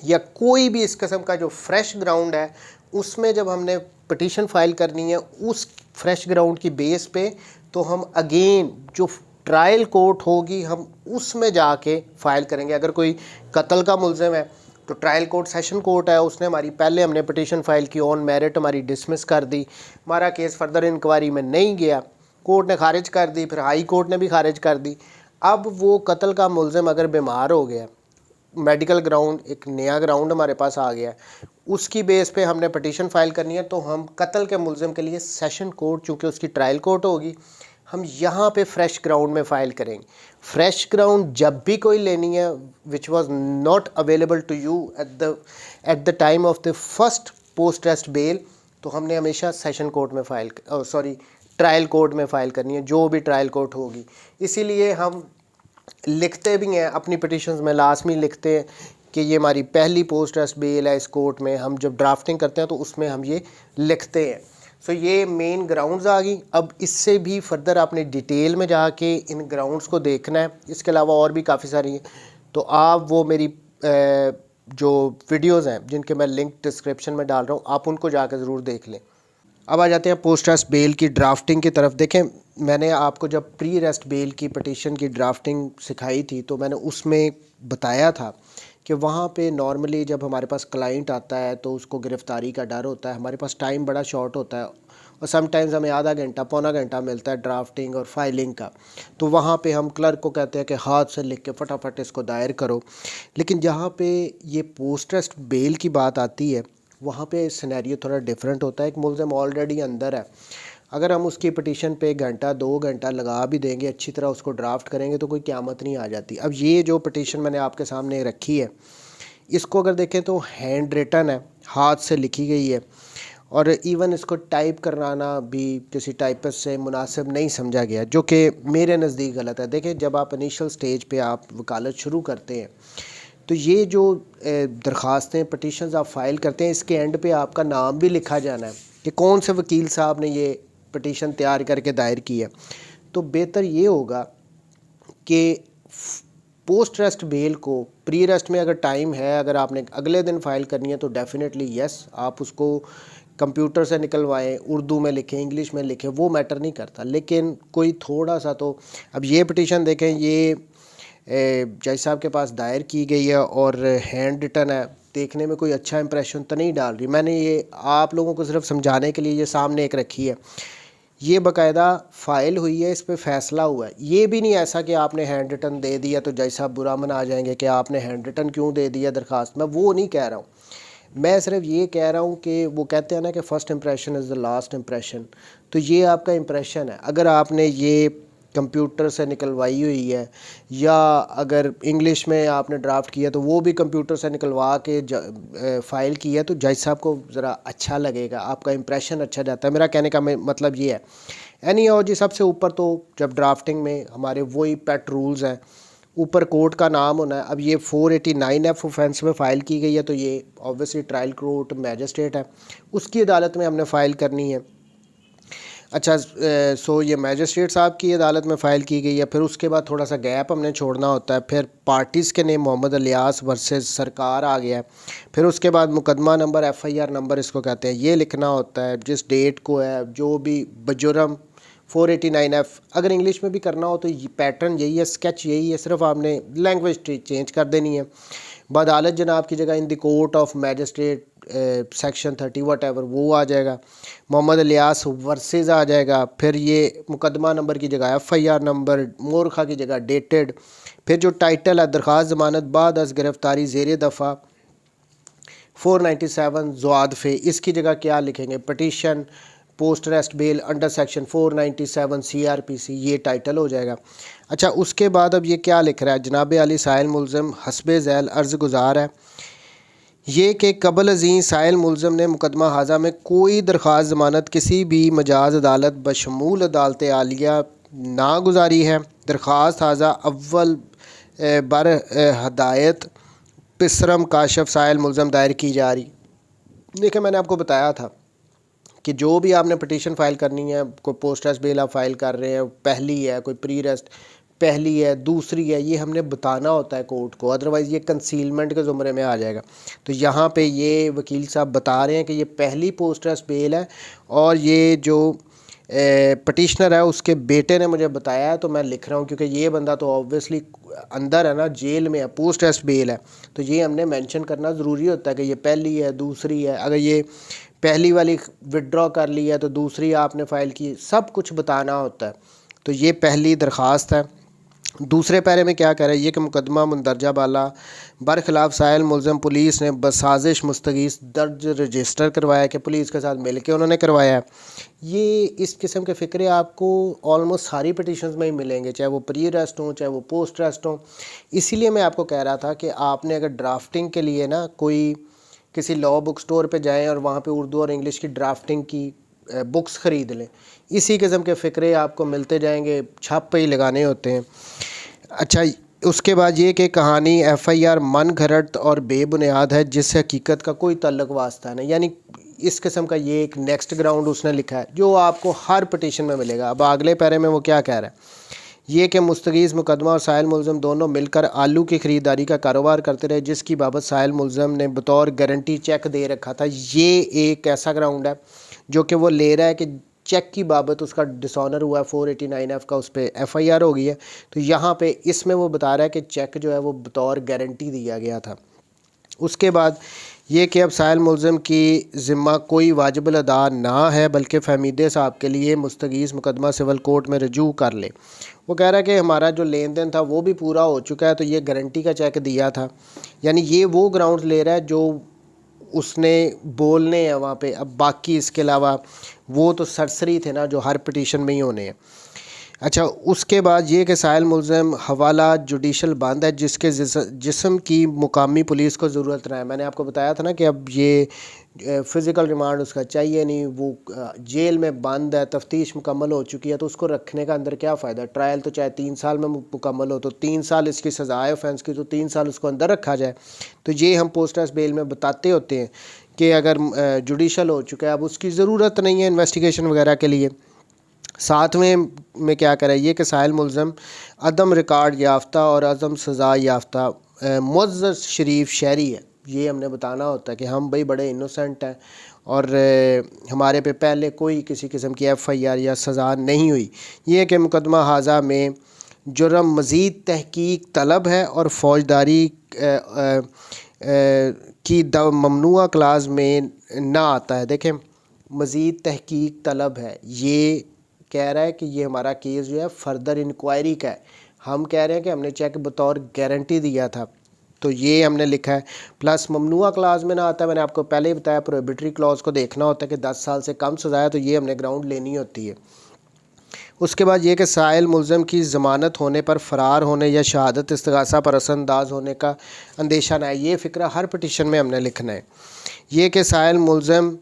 या कोई भी इस किस्म का जो फ्रेश ग्राउंड है, उसमें जब हमने पिटीशन फाइल करनी है, उस फ्रेश ग्राउंड की बेस पे, तो हम अगेन जो ट्रायल कोर्ट होगी हम उसमें जाके फ़ाइल करेंगे। अगर कोई कत्ल का मुलज़िम है तो ट्रायल कोर्ट सेशन कोर्ट है, उसने हमारी पहले हमने पिटीशन फाइल की, ऑन मेरिट हमारी डिसमिस कर दी, हमारा केस फर्दर इंक्वायरी में नहीं गया, कोर्ट ने खारिज कर दी, फिर हाई कोर्ट ने भी खारिज कर दी। अब वो कत्ल का मुलज़िम अगर बीमार हो गया, मेडिकल ग्राउंड एक नया ग्राउंड हमारे पास आ गया, उसकी बेस पे हमने पिटीशन फाइल करनी है, तो हम कत्ल के मुलज़िम के लिए सेशन कोर्ट, चूँकि उसकी ट्रायल कोर्ट होगी, हम यहाँ पे फ्रेश ग्राउंड में फ़ाइल करेंगे। फ्रेश ग्राउंड जब भी कोई लेनी है which was not available to you at the time of the first post arrest bail, तो हमने हमेशा सेशन कोर्ट में फ़ाइल ट्रायल कोर्ट में फ़ाइल करनी है, जो भी ट्रायल कोर्ट होगी। इसीलिए हम लिखते भी हैं अपनी पिटीशंस में, लास्ट में लिखते हैं कि ये हमारी पहली पोस्ट अरेस्ट बेल है इस कोर्ट में। हम जब ड्राफ्टिंग करते हैं तो उसमें हम ये लिखते हैं। सो ये मेन ग्राउंड्स आ गई। अब इससे भी फर्दर आपने डिटेल में जाके इन ग्राउंड्स को देखना है, इसके अलावा और भी काफ़ी सारी हैं, तो आप वो मेरी जो वीडियोज़ हैं जिनके मैं लिंक डिस्क्रिप्शन में डाल रहा हूँ, आप उनको जाकर ज़रूर देख लें। अब आ जाते हैं पोस्ट रेस्ट बेल की ड्राफ्टिंग की तरफ। देखें, मैंने आपको जब प्री रेस्ट बेल की पटिशन की ड्राफ्टिंग सिखाई थी तो मैंने उसमें बताया था कि वहाँ पे नॉर्मली जब हमारे पास क्लाइंट आता है तो उसको गिरफ़्तारी का डर होता है, हमारे पास टाइम बड़ा शॉर्ट होता है और समटाइम्स हमें आधा घंटा पौना घंटा मिलता है ड्राफ्टिंग और फाइलिंग का, तो वहाँ पे हम क्लर्क को कहते हैं कि हाथ से लिख के फटाफट इसको दायर करो। लेकिन जहाँ पे ये पोस्ट रेस्ट बेल की बात आती है वहाँ पे सिनेरियो थोड़ा डिफरेंट होता है। एक मुल्ज़िम ऑलरेडी अंदर है, अगर हम उसकी पटिशन पे घंटा 2 घंटा लगा भी देंगे, अच्छी तरह उसको ड्राफ्ट करेंगे तो कोई क़यामत नहीं आ जाती। अब ये जो पटिशन मैंने आपके सामने रखी है, इसको अगर देखें तो हैंड रिटन है, हाथ से लिखी गई है, और इवन इसको टाइप कराना भी किसी टाइपिस्ट से मुनासिब नहीं समझा गया, जो कि मेरे नज़दीक गलत है। देखें, जब आप इनिशियल स्टेज पे आप वकालत शुरू करते हैं तो ये जो दरख्वास्तें पटिशन्स आप फ़ाइल करते हैं, इसके एंड पे आपका नाम भी लिखा जाना है कि कौन से वकील साहब ने ये पटिशन तैयार करके दायर की है। तो बेहतर ये होगा कि पोस्ट रेस्ट बेल को प्री रेस्ट में अगर टाइम है, अगर आपने अगले दिन फ़ाइल करनी है तो डेफ़िनेटली यस, आप उसको कंप्यूटर से निकलवाएं, उर्दू में लिखें, इंग्लिश में लिखें, वो मैटर नहीं करता। लेकिन कोई थोड़ा सा तो, अब ये पटिशन देखें, ये जज साहब के पास दायर की गई है और हैंड रिटन है, देखने में कोई अच्छा इंप्रेशन तो नहीं डाल रही। मैंने ये आप लोगों को सिर्फ समझाने के लिए ये सामने एक रखी है, ये बाकायदा फ़ाइल हुई है, इस पर फैसला हुआ है। ये भी नहीं ऐसा कि आपने हैंड रिटन दे दिया तो जज साहब बुरा मना जाएंगे कि आपने हैंड रिटन क्यों दे दिया दरख्वास्त। मैं वो नहीं कह रहा हूँ, मैं सिर्फ ये कह रहा हूँ कि वो कहते हैं ना कि first impression is the last impression, तो ये आपका इंप्रेशन है। अगर आपने ये कंप्यूटर से निकलवाई हुई है या अगर इंग्लिश में आपने ड्राफ्ट किया तो वो भी कंप्यूटर से निकलवा के फ़ाइल किया तो जज साहब को ज़रा अच्छा लगेगा, आपका इंप्रेशन अच्छा जाता है। मेरा कहने का मतलब ये है। एनी हाउ जी, सबसे ऊपर तो जब ड्राफ्टिंग में हमारे वही पेट रूल्स हैं, ऊपर कोर्ट का नाम होना है। अब ये 489F ऑफेंस में फ़ाइल की गई है तो ये ऑब्वियसली ट्रायल कोर्ट मैजिस्ट्रेट है, उसकी अदालत में हमने फ़ाइल करनी है। अच्छा, सो ये मैजिस्ट्रेट साहब की अदालत में फ़ाइल की गई है, फिर उसके बाद थोड़ा सा गैप हमने छोड़ना होता है, फिर पार्टीज़ के नेम मोहम्मद इलियास वर्सेस सरकार आ गया है, फिर उसके बाद मुकदमा नंबर FIR नंबर इसको कहते हैं, ये लिखना होता है जिस डेट को है, जो भी बजुर्म 489F। अगर इंग्लिश में भी करना हो तो पैटर्न यही है, स्केच यही है, सिर्फ आपने लैंग्वेज चेंज कर देनी है। बदालत जनाब की जगह इन the court of magistrate section 30 what ever वो आ जाएगा, मोहम्मद इलियास वर्सेस आ जाएगा, फिर ये मुकदमा नंबर की जगह FIR नंबर, मोरखा की जगह डेटेड, फिर जो टाइटल है दरख्वास्त ज़मानत बाद अज़ गिरफ़्तारी ज़ेर दफ़ा 497 ज़वादफ़े, इसकी जगह क्या लिखेंगे, petition post arrest bail under section 497 CRPC, ये टाइटल हो जाएगा। अच्छा, उसके बाद अब ये क्या लिख रहा है, जनाब अली साहिल मुल्ज़िम हस्बे ज़ैल अर्ज़ गुज़ार है ये कि कबल अज़ीं साहिल मुल्ज़िम ने मुकदमा हाजा में कोई दरख्वास्त ज़मानत किसी भी मजाज अदालत बशमूल अदालत आलिया ना गुजारी है। दरख्वास्त हाजा अव्वल बर हदायत पिसरम काशफ साहिल मुल्ज़िम दायर की जा रही। देखिए, मैंने आपको बताया था कि जो भी आपने पटिशन फ़ाइल करनी है, कोई पोस्ट रेस्ट बेल आप फ़ाइल कर रहे हैं, पहली है, कोई प्री रेस्ट पहली है, दूसरी है, ये हमने बताना होता है कोर्ट को, अदरवाइज़ ये कंसीलमेंट के ज़ुमरे में आ जाएगा। तो यहाँ पे ये वकील साहब बता रहे हैं कि ये पहली पोस्ट रेस्ट बेल है और ये जो पटिशनर है उसके बेटे ने मुझे बताया है तो मैं लिख रहा हूँ, क्योंकि ये बंदा तो ऑब्वियसली अंदर है ना, जेल में है, पोस्ट रेस्ट बेल है, तो ये हमने मेंशन करना ज़रूरी होता है कि ये पहली है, दूसरी है। अगर ये पहली वाली विड्रॉ कर ली है तो दूसरी आपने फ़ाइल की, सब कुछ बताना होता है। तो ये पहली दरख्वास्त है। दूसरे पैरे में क्या कह रहा है ये कि मुकदमा मुंदरजा बाला बरखिलाफ़ साहिल मुल्ज़िम पुलिस ने बसाजिश मुस्तगीस दर्ज रजिस्टर करवाया कि पुलिस के साथ मिल के उन्होंने करवाया है। ये इस किस्म के फ़िक्रे आपको ऑलमोस्ट सारी पटिशन्स में ही मिलेंगे, चाहे वो प्री रेस्ट हों चाहे वो पोस्ट रेस्ट हों। इसीलिए मैं आपको कह रहा था कि आपने अगर ड्राफ्टिंग के लिए ना कोई किसी लॉ बुक स्टोर पे जाएं और वहाँ पे उर्दू और इंग्लिश की ड्राफ्टिंग की बुक्स ख़रीद लें, इसी किस्म के फ़िक्रे आपको मिलते जाएंगे, छाप पे ही लगाने होते हैं। अच्छा, उसके बाद ये कि कहानी FIR मन घड़त और बेबुनियाद है जिससे हकीकत का कोई तल्लुक़ वास्ता नहीं, यानी इस किस्म का ये एक नेक्स्ट ग्राउंड उसने लिखा है जो आपको हर पटिशन में मिलेगा। अब अगले पैरे में वो क्या कह रहा है, ये कि मुस्तगीज़ मुकदमा और साहिल मुल्ज़म दोनों मिलकर आलू की ख़रीदारी का कारोबार करते रहे जिसकी बाबत साहिल मुल्ज़म ने बतौर गारंटी चेक दे रखा था। ये एक ऐसा ग्राउंड है जो कि वो ले रहा है कि चेक की बाबत उसका डिसऑनर हुआ है, 489F का उस पर FIR हो गई है। तो यहाँ पे इसमें वो बता रहा है कि चेक जो है वो बतौर गारंटी दिया गया था। उसके बाद ये कि अब साहिल मुल्ज़म की ज़िम्मा कोई वाजिबुल अदा ना है बल्कि फहमीदे साहब के लिए मुस्तगीज़ मुकदमा सिविल कोर्ट में रजू कर ले। वो कह रहा है कि हमारा जो लेन देन था वो भी पूरा हो चुका है, तो ये गारंटी का चेक दिया था। यानी ये वो ग्राउंड ले रहा है जो उसने बोलने हैं वहाँ पे। अब बाकी इसके अलावा वो तो सरसरी थे ना जो हर पिटीशन में ही होने हैं। अच्छा, उसके बाद ये कि साहिल मुल्ज़म हवाला जुडिशल बंद है जिसके जिस्म की मुकामी पुलिस को ज़रूरत ना है। मैंने आपको बताया था ना कि अब ये फ़िज़िकल रिमांड उसका चाहिए नहीं, वो जेल में बंद है, तफ्तीश मुकम्मल हो चुकी है, तो उसको रखने का अंदर क्या फ़ायदा। ट्रायल तो चाहे 3 साल में मुकम्मल हो, तो 3 साल इसकी सज़ा है ऑफेंस की, तो 3 साल उसको अंदर रखा जाए। तो ये हम पोस्ट एस बेल में बताते होते हैं कि अगर जुडिशल हो चुका है अब उसकी ज़रूरत नहीं है इन्वेस्टिगेशन वगैरह के लिए। साथ में क्या कराइए कि साहिल मुल्ज़म अदम रिकॉर्ड याफ्ता और अदम सज़ा याफ्ता मुअज़्ज़ज़ शरीफ शहरी है। ये हमने बताना होता है कि हम भाई बड़े इनोसेंट हैं और हमारे पे पहले कोई किसी किस्म की FIR या सज़ा नहीं हुई। ये कि मुकदमा हाजा में जुर्म मज़ीद तहकीक तलब है और फ़ौजदारी की ममनुआ क्लास में ना आता है। देखें, मज़ीद तहकीक तलब है, ये कह रहा है कि ये हमारा केस जो है फर्दर इंक्वायरी का है। हम कह रहे हैं कि हमने चेक बतौर गारंटी दिया था, तो ये हमने लिखा है। प्लस ममनुआ क्लास में ना आता है, मैंने आपको पहले ही बताया प्रोहिबिटरी क्लॉज को देखना होता है कि 10 साल से कम सज़ा है, तो ये हमने ग्राउंड लेनी होती है। उसके बाद ये कि साहिल मुल्ज़म की ज़मानत होने पर फ़रार होने या शहादत इस्तिग़ासा पर असरअंदाज होने का अंदेशा ना है। ये फ़िक्रा हर पिटीशन में हमने लिखना है। ये कि साहिल मुल्ज़म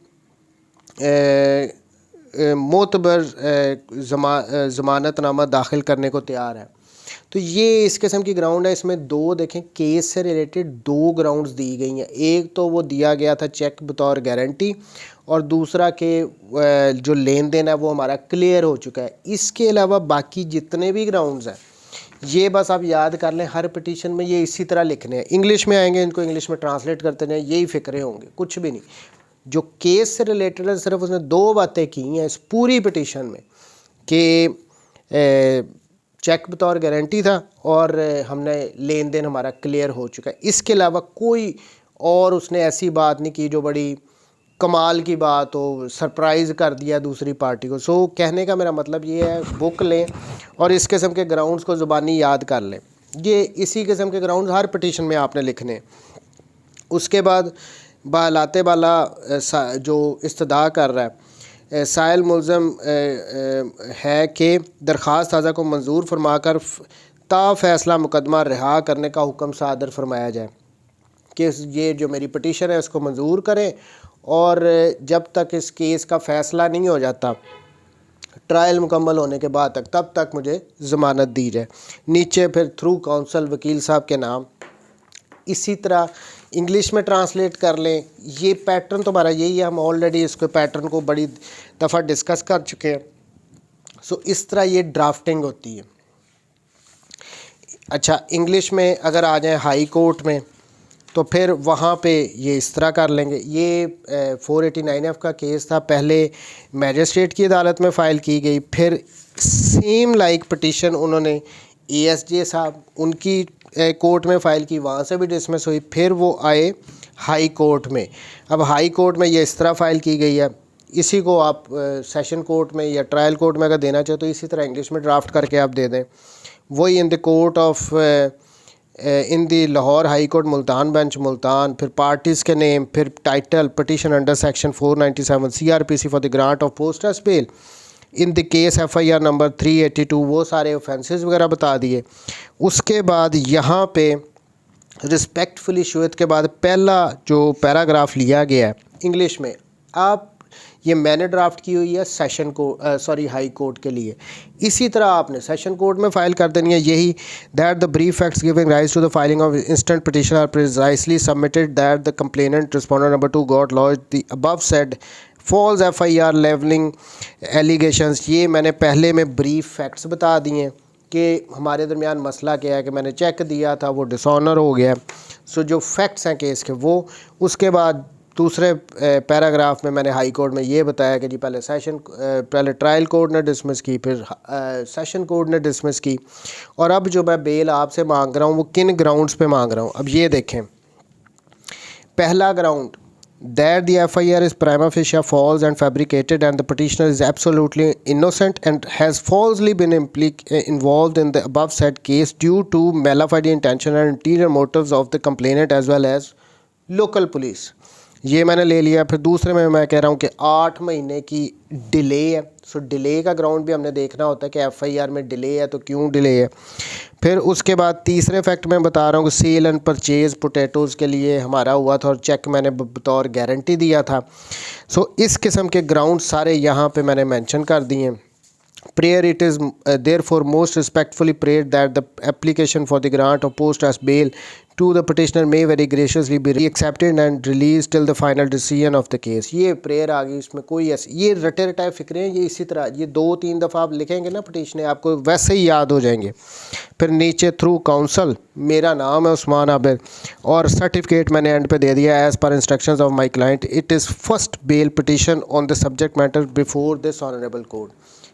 मोतबर ज़मानतनामा दाखिल करने को तैयार है। तो ये इस किस्म की ग्राउंड है। इसमें दो देखें केस से रिलेटेड 2 ग्राउंड्स दी गई हैं। एक तो वो दिया गया था चेक बतौर गारंटी, और दूसरा कि जो लेन देन है वो हमारा क्लियर हो चुका है। इसके अलावा बाकी जितने भी ग्राउंड्स हैं ये बस आप याद कर लें, हर पिटीशन में ये इसी तरह लिखने हैं। इंग्लिश में आएंगे, इनको इंग्लिश में ट्रांसलेट करते जाएं, यही फ़िक्रे होंगे, कुछ भी नहीं। जो केस से रिलेटेड है सिर्फ उसने 2 बातें की हैं इस पूरी पिटीशन में कि चेक बतौर गारंटी था और हमने लेन देन हमारा क्लियर हो चुका है। इसके अलावा कोई और उसने ऐसी बात नहीं की जो बड़ी कमाल की बात हो, सरप्राइज़ कर दिया दूसरी पार्टी को। सो कहने का मेरा मतलब ये है, बुक लें और इस किस्म के ग्राउंड्स को ज़ुबानी याद कर लें। ये इसी किस्म के ग्राउंड्स हर पिटीशन में आपने लिखने। उसके बाद बालाते बाला जो इस्तदा कर रहा है साहिल मुल्ज़म है कि दरख्वास्त ताज़ा को मंजूर फरमाकर ता फ़ैसला मुकदमा रिहा करने का हुक्म सादर फरमाया जाए कि ये जो मेरी पिटीशन है उसको मंजूर करें, और जब तक इस केस का फ़ैसला नहीं हो जाता ट्रायल मुकम्मल होने के बाद तब तक मुझे ज़मानत दी जाए। नीचे फिर थ्रू काउंसल वकील साहब के नाम। इसी तरह इंग्लिश में ट्रांसलेट कर लें। ये पैटर्न तो हमारा यही है, हम ऑलरेडी इसको पैटर्न को बड़ी दफ़ा डिस्कस कर चुके हैं। सो इस तरह ये ड्राफ्टिंग होती है। अच्छा, इंग्लिश में अगर आ जाए हाई कोर्ट में तो फिर वहाँ पे ये इस तरह कर लेंगे। ये 489F का केस था, पहले मैजिस्ट्रेट की अदालत में फ़ाइल की गई, फिर सेम लाइक पिटीशन उन्होंने ASJ साहब उनकी कोर्ट में फ़ाइल की, वहाँ से भी डिसमिस हुई, फिर वो आए हाई कोर्ट में। अब हाई कोर्ट में ये इस तरह फ़ाइल की गई है। इसी को आप सेशन कोर्ट में या ट्रायल कोर्ट में अगर देना चाहो तो इसी तरह इंग्लिश में ड्राफ्ट करके आप दे दें। वही in the court of in the Lahore high court Multan bench Multan, फिर पार्टीज़ के नेम, फिर title petition under section 497 CRPC for the grant of post एस bail in the case FIR number 382, वो सारे ऑफेंसेस वगैरह बता दिए। उसके बाद यहाँ पे रिस्पेक्टफुली शुएत के बाद पहला जो पैराग्राफ लिया गया है इंग्लिश में, आप ये मैंने ड्राफ्ट की हुई है सेशन को हाई कोर्ट के लिए। इसी तरह आपने सेशन कोर्ट में फ़ाइल कर देनी है यही, that the brief facts giving rise to the filing of instant petition are precisely submitted that the complainant respondent number 2 got lodge the above said false FIR levelling allegations. ये मैंने पहले में brief facts बता दिए हैं कि हमारे दरमियान मसला क्या है कि मैंने चेक दिया था वो डिसऑनर हो गया। सो जो फैक्ट्स हैं केस के वो, उसके बाद दूसरे पैराग्राफ में मैंने हाई कोर्ट में ये बताया कि जी पहले ट्रायल कोर्ट ने डिसमिस की, फिर सेशन कोर्ट ने डिसमिस की, और अब जो मैं बेल आपसे मांग रहा हूँ वो किन ग्राउंड्स पे मांग रहा हूँ। अब ये देखें, पहला ground that the FIR is prima facie false and fabricated and the petitioner is absolutely innocent and has falsely been involved in the above said case due to malafide intention and ulterior motives of the complainant as well as local police। ये मैंने ले लिया। फिर दूसरे में मैं कह रहा हूँ कि 8 महीने की डिले है। सो डिले का ग्राउंड भी हमने देखना होता है कि FIR में डिले है तो क्यों डिले है। फिर उसके बाद तीसरे फैक्ट में बता रहा हूँ कि सेल एंड परचेज़ पोटैटोज़ के लिए हमारा हुआ था और चेक मैंने बतौर गारंटी दिया था। सो इस किस्म के ग्राउंड सारे यहाँ पे मैंने मेंशन कर दिए हैं। Prayer it is therefore most respectfully prayed that the application for the grant of post as bail to the petitioner may very graciously be accepted and released till the final decision of the case। ये prayer आ गई, इसमें कोई ऐसी ये रटे रटाए फिक्रे हैं, ये इसी तरह ये 2-3 दफ़ा आप लिखेंगे ना पिटिशन आपको वैसे ही याद हो जाएंगे। फिर नीचे थ्रू काउंसल, मेरा नाम है उस्मान आबिद और सर्टिफिकेट मैंने एंड पे दे दिया as per instructions of my client it is first bail petition on the subject matter before this honourable court,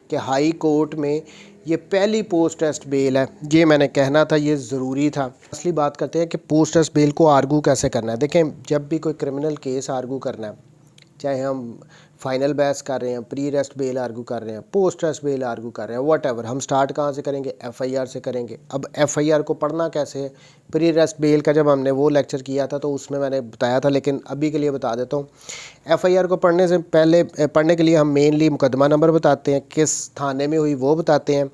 कि हाई कोर्ट में ये पहली पोस्ट टेस्ट बेल है। ये मैंने कहना था, ये ज़रूरी था। असली बात करते हैं कि पोस्ट टेस्ट बेल को आर्गू कैसे करना है। देखें, जब भी कोई क्रिमिनल केस आर्गू करना है, चाहे हम फाइनल बहस कर रहे हैं, प्री अरेस्ट बेल आर्गू कर रहे हैं, पोस्ट टेस्ट बेल आर्गू कर रहे हैं, व्हाटएवर, हम स्टार्ट कहाँ से करेंगे? FIR से करेंगे। अब FIR को पढ़ना कैसे है? प्री अरेस्ट बेल का जब हमने वो लेक्चर किया था तो उसमें मैंने बताया था, लेकिन अभी के लिए बता देता हूँ। FIR को पढ़ने से पहले पढ़ने के लिए हम मेनली मुकदमा नंबर बताते हैं, किस थाने में हुई वो बताते हैं,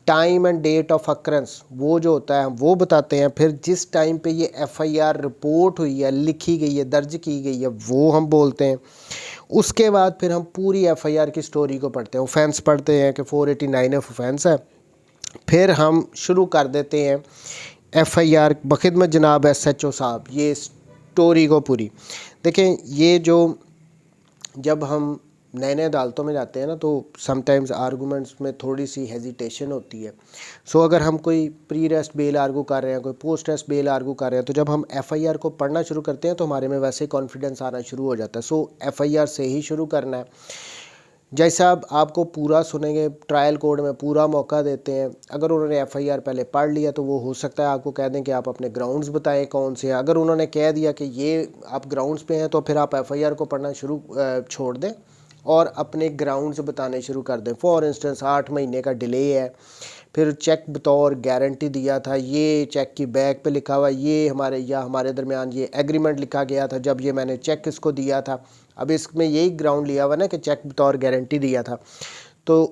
time and date of occurrence वो जो होता है वो बताते हैं, फिर जिस टाइम पे ये FIR रिपोर्ट हुई है, लिखी गई है, दर्ज की गई है, वो हम बोलते हैं। उसके बाद फिर हम पूरी FIR की स्टोरी को पढ़ते हैं, ऑफेंस पढ़ते हैं कि 489 ऑफेंस है। फिर हम शुरू कर देते हैं FIR बखिदमत जनाब SHO साहब, ये स्टोरी को पूरी देखें। ये जो जब हम नए नए अदालतों में जाते हैं ना तो समटाइम्स आर्गूमेंट्स में थोड़ी सी हेजिटेशन होती है। सो अगर हम कोई प्री अरेस्ट बेल आर्गू कर रहे हैं, कोई पोस्ट अरेस्ट बेल आर्गू कर रहे हैं, तो जब हम FIR को पढ़ना शुरू करते हैं तो हमारे में वैसे ही कॉन्फिडेंस आना शुरू हो जाता है। सो FIR से ही शुरू करना है। जैसा आपको पूरा सुनेंगे, ट्रायल कोर्ट में पूरा मौका देते हैं। अगर उन्होंने FIR पहले पढ़ लिया तो वो हो सकता है आपको कह दें कि आप अपने ग्राउंड्स बताएं कौन से हैं। अगर उन्होंने कह दिया कि ये आप ग्राउंड्स पे हैं तो फिर आप FIR को पढ़ना छोड़ दें और अपने ग्राउंड्स बताने शुरू कर दें। फॉर इंस्टेंस 8 महीने का डिले है, फिर चेक बतौर गारंटी दिया था, ये चेक की बैक पे लिखा हुआ, ये हमारे दरमियान ये एग्रीमेंट लिखा गया था जब ये मैंने चेक इसको दिया था। अब इसमें यही ग्राउंड लिया हुआ ना कि चेक बतौर गारंटी दिया था। तो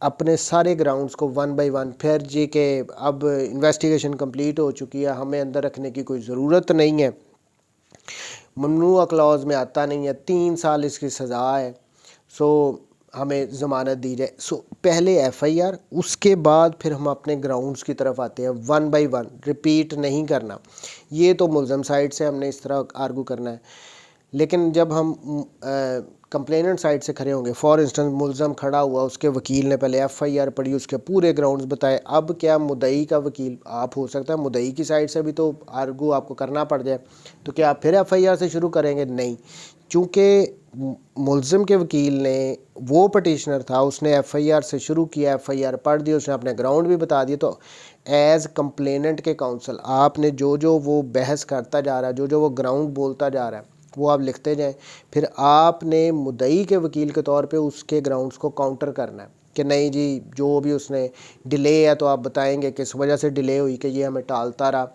अपने सारे ग्राउंड्स को 1 बाय 1 फिर जी के अब इन्वेस्टिगेशन कंप्लीट हो चुकी है, हमें अंदर रखने की कोई ज़रूरत नहीं है, ममनुआ क्लॉज में आता नहीं है, 3 साल इसकी सज़ा है, सो हमें ज़मानत दी जाए। सो पहले FIR, उसके बाद फिर हम अपने ग्राउंड्स की तरफ आते हैं। 1 बाय 1 रिपीट नहीं करना। ये तो मुल्ज़म साइड से हमने इस तरह आर्गू करना है, लेकिन जब हम कंप्लेनेंट साइड से खड़े होंगे, फॉर इंस्टेंस मुल्ज़म खड़ा हुआ, उसके वकील ने पहले FIR पढ़ी, उसके पूरे ग्राउंड्स बताए। अब क्या मुद्दई का वकील आप हो सकता है मुद्दई की साइड से भी तो आर्गू आपको करना पड़ जाए, तो क्या आप फिर FIR से शुरू करेंगे? नहीं, चूँकि मुल्ज़िम के वकील ने, वो पटिशनर था, उसने FIR से शुरू किया, FIR पढ़ दी, उसने अपने ग्राउंड भी बता दिए। तो एज़ कंप्लेनेंट के काउंसल आपने जो वो बहस करता जा रहा है, जो वो ग्राउंड बोलता जा रहा है, वो आप लिखते जाएं। फिर आपने मुद्दई के वकील के तौर पे उसके ग्राउंड्स को काउंटर करना है कि नहीं जी, जो भी उसने डिले है तो आप बताएंगे किस वजह से डिले हुई, कि ये हमें टालता रहा।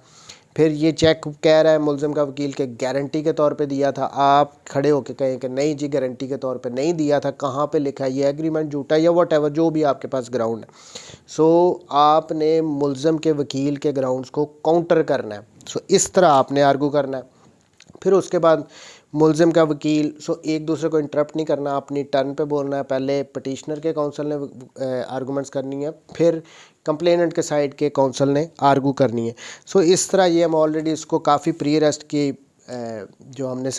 फिर ये चेक कह रहा है मुल्ज़िम का वकील के गारंटी के तौर पे दिया था, आप खड़े होकर कहें कि नहीं जी गारंटी के तौर पे नहीं दिया था, कहाँ पे लिखा है, ये एग्रीमेंट झूठा है या व्हाटएवर, जो भी आपके पास ग्राउंड है। सो आपने मुल्ज़िम के वकील के ग्राउंड्स को काउंटर करना है। सो इस तरह आपने आर्गू करना है। फिर उसके बाद मुलजिम का वकील, सो एक दूसरे को इंटरप्ट नहीं करना, अपनी टर्न पे बोलना है। पहले पटिशनर के काउंसिल ने आर्गूमेंट्स करनी है, फिर कंप्लेनेंट के साइड के काउंसिल ने आर्गू करनी है। सो इस तरह ये हम ऑलरेडी इसको काफ़ी प्री अरेस्ट की जो हमने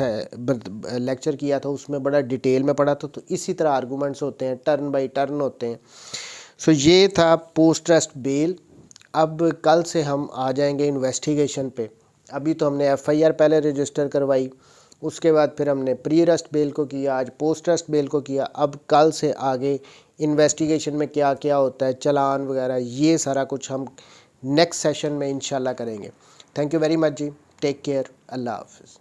लेक्चर किया था उसमें बड़ा डिटेल में पढ़ा था। तो इसी तरह आर्गूमेंट्स होते हैं, टर्न बाई टर्न होते हैं। सो ये था पोस्ट अरेस्ट बेल। अब कल से हम आ जाएंगे इन्वेस्टिगेशन पे। अभी तो हमने एफआईआर पहले रजिस्टर करवाई, उसके बाद फिर हमने प्री अरेस्ट बेल को किया, आज पोस्ट अरेस्ट बेल को किया। अब कल से आगे इन्वेस्टिगेशन में क्या क्या होता है, चालान वगैरह, ये सारा कुछ हम नेक्स्ट सेशन में इंशाल्लाह करेंगे। थैंक यू वेरी मच जी, टेक केयर, अल्लाह हाफ़िज़।